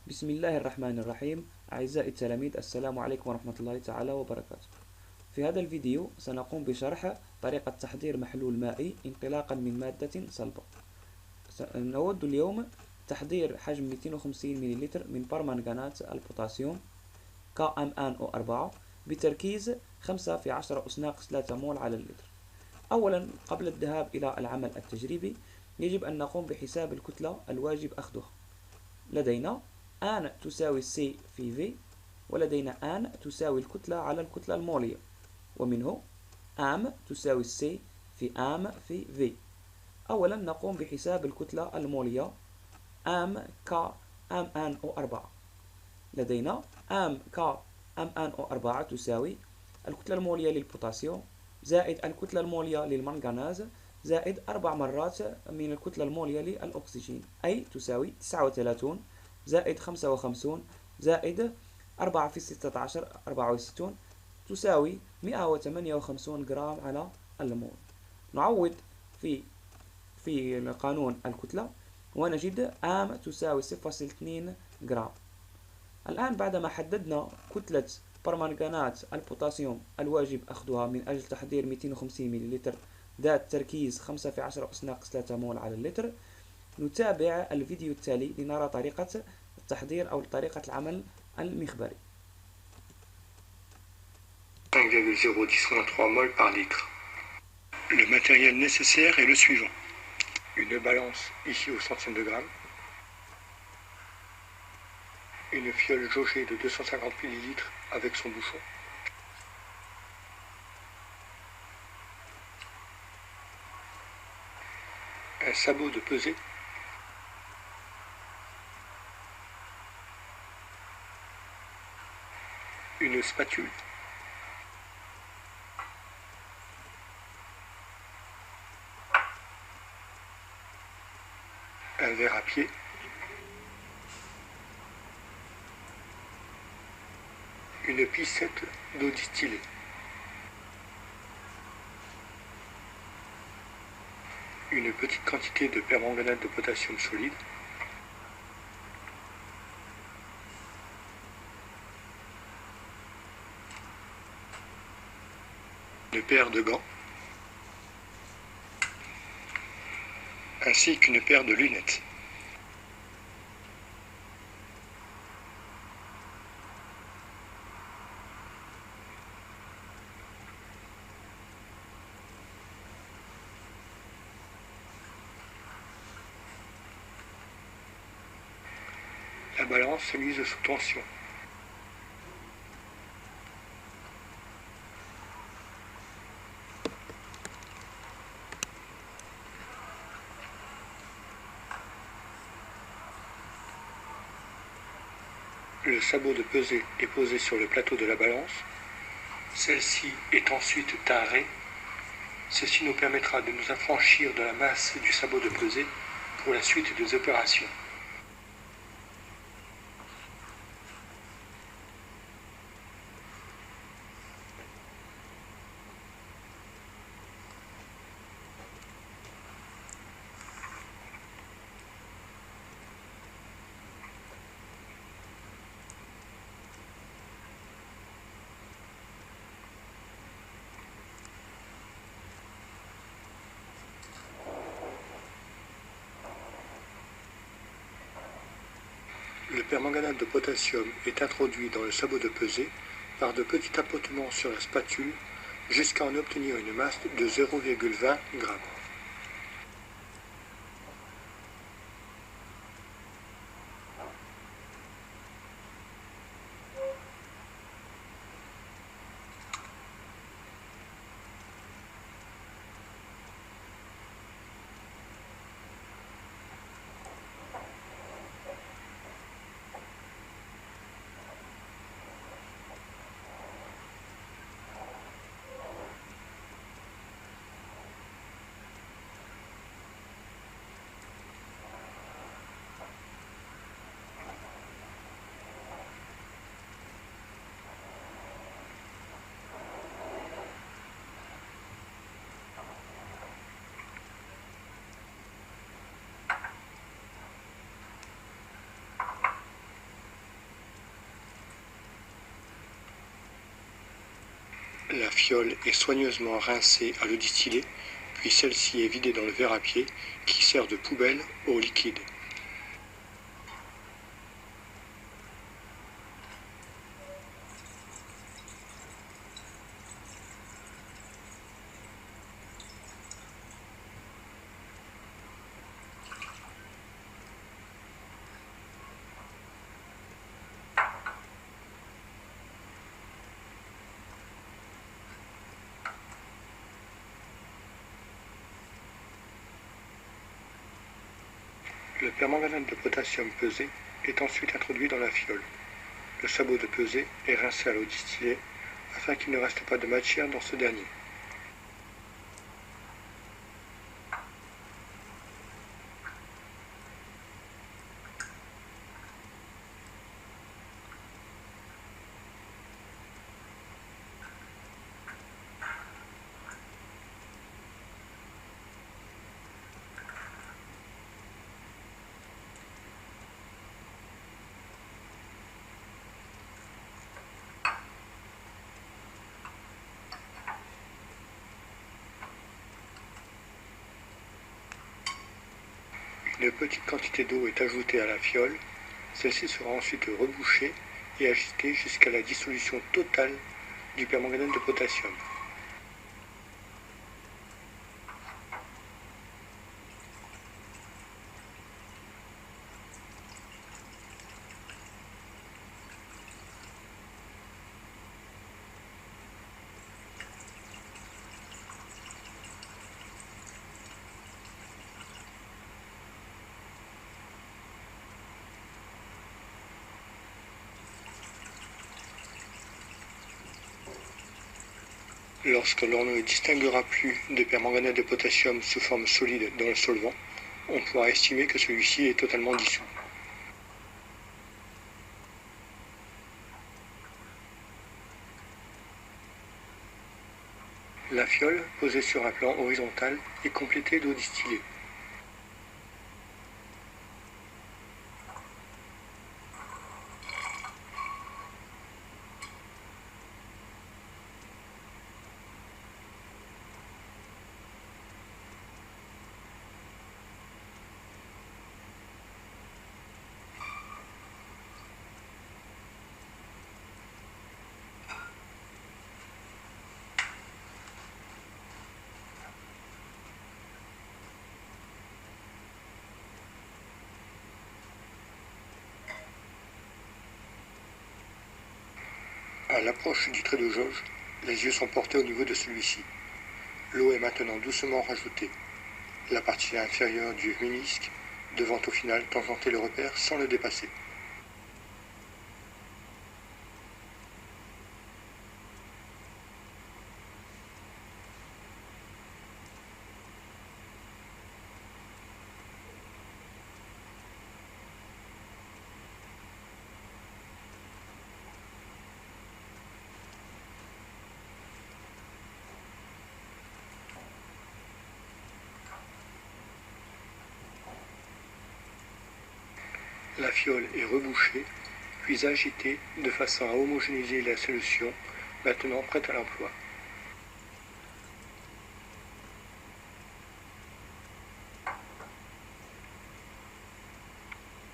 بسم الله الرحمن الرحيم. أعزائي التلاميذ، السلام عليكم ورحمة الله تعالى وبركاته. في هذا الفيديو سنقوم بشرح طريقة تحضير محلول مائي انطلاقا من مادة صلبة. نود اليوم تحضير حجم 250 مل من برمنغانات البوتاسيوم KMnO4 بتركيز 5 في 10 أس ناقص 3 مول على اللتر. أولا، قبل الذهاب إلى العمل التجريبي يجب أن نقوم بحساب الكتلة الواجب أخذها. لدينا آن تساوي C في V، ولدينا آن تساوي الكتلة على الكتلة المولية، ومنه آم تساوي C في آم في V. أولا نقوم بحساب الكتلة المولية آم K MnO4. لدينا آم K MnO4 تساوي الكتلة المولية للبوتاسيوم زائد الكتلة المولية للمنغنيز زائد 4 مرات من الكتلة المولية للأكسجين، أي تساوي 39 زائد 55 زائد 4 في 16 64 تساوي 158 جرام على المول. نعوض في قانون الكتلة ونجد آم تساوي 0.2 جرام. الآن بعدما حددنا كتلة برمنغانات البوتاسيوم الواجب أخذها من أجل تحضير 250 مل ذات تركيز 5 في 10 أس ناقص 3 مول على اللتر، نتابع الفيديو التالي لنرى طريقة التحضير أو طريقة العمل المخبري. 5,083 mol par litre. Le matériel nécessaire est le suivant. Une balance ici au centième de gramme, une fiole jaugée de 250 ml avec son bouchon, un sabot de pesée, une spatule, un verre à pied, une piscette d'eau distillée, une petite quantité de permanganate de potassium solide, une paire de gants, ainsi qu'une paire de lunettes. La balance est mise sous tension. Le sabot de pesée est posé sur le plateau de la balance. Celle-ci est ensuite tarée. Ceci nous permettra de nous affranchir de la masse du sabot de pesée pour la suite des opérations. Le permanganate de potassium est introduit dans le sabot de pesée par de petits tapotements sur la spatule jusqu'à en obtenir une masse de 0,20 g. La fiole est soigneusement rincée à l'eau distillée, puis celle-ci est vidée dans le verre à pied qui sert de poubelle au liquide. Le permanganate de potassium pesé est ensuite introduit dans la fiole. Le sabot de pesée est rincé à l'eau distillée afin qu'il ne reste pas de matière dans ce dernier. Une petite quantité d'eau est ajoutée à la fiole, celle-ci sera ensuite rebouchée et agitée jusqu'à la dissolution totale du permanganate de potassium. Lorsque l'on ne distinguera plus de permanganate de potassium sous forme solide dans le solvant, on pourra estimer que celui-ci est totalement dissous. La fiole, posée sur un plan horizontal, est complétée d'eau distillée. À l'approche du trait de jauge, les yeux sont portés au niveau de celui-ci. L'eau est maintenant doucement rajoutée. La partie inférieure du ménisque devant au final tangenter le repère sans le dépasser. La fiole est rebouchée, puis agitée de façon à homogénéiser la solution, maintenant prête à l'emploi.